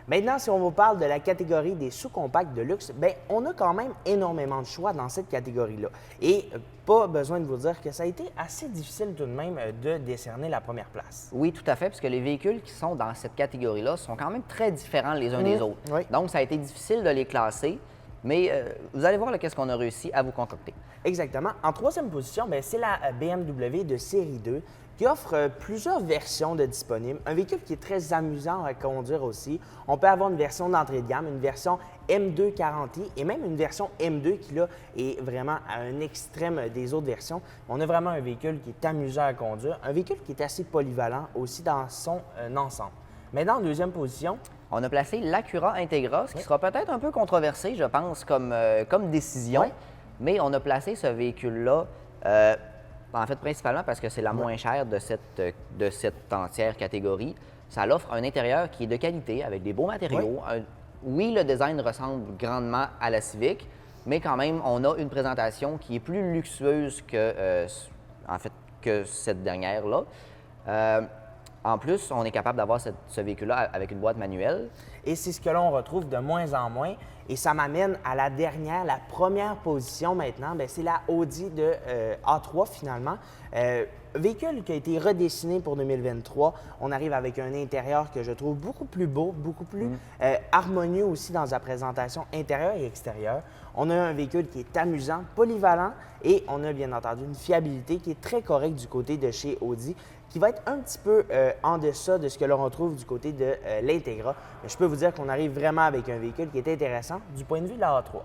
Maintenant, si on vous parle de la catégorie des sous-compacts de luxe, bien, on a quand même énormément de choix dans cette catégorie-là. Et pas besoin de vous dire que ça a été assez difficile tout de même de décerner la première place. Oui, tout à fait, puisque les véhicules qui sont dans cette catégorie-là sont quand même très différents les uns des autres. Oui. Donc, ça a été difficile de les classer, mais vous allez voir qu'est-ce qu'on a réussi à vous concocter. Exactement. En troisième position, bien, c'est la BMW de série 2 qui offre plusieurs versions de disponibles. Un véhicule qui est très amusant à conduire aussi. On peut avoir une version d'entrée de gamme, une version M2 40i et même une version M2 qui, là, est vraiment à un extrême des autres versions. On a vraiment un véhicule qui est amusant à conduire, un véhicule qui est assez polyvalent aussi dans son ensemble. Maintenant, en deuxième position, On a placé l'Acura Integra, ce qui sera peut-être un peu controversé, je pense, comme décision, Oui. mais on a placé ce véhicule-là, en fait, principalement parce que c'est la moins chère de cette entière catégorie. Ça l'offre un intérieur qui est de qualité, avec des beaux matériaux. Oui, le design ressemble grandement à la Civic, mais quand même, on a une présentation qui est plus luxueuse que cette dernière-là. En plus, on est capable d'avoir ce véhicule-là avec une boîte manuelle. Et c'est ce que l'on retrouve de moins en moins. Et ça m'amène à la dernière, la première position maintenant. Bien, c'est la Audi de A3 finalement. Véhicule qui a été redessiné pour 2023. On arrive avec un intérieur que je trouve beaucoup plus beau, beaucoup plus harmonieux aussi dans sa présentation intérieure et extérieure. On a un véhicule qui est amusant, polyvalent et on a bien entendu une fiabilité qui est très correcte du côté de chez Audi, qui va être un petit peu en deçà de ce que l'on retrouve du côté de l'Integra. Mais je peux vous dire qu'on arrive vraiment avec un véhicule qui est intéressant du point de vue de la A3.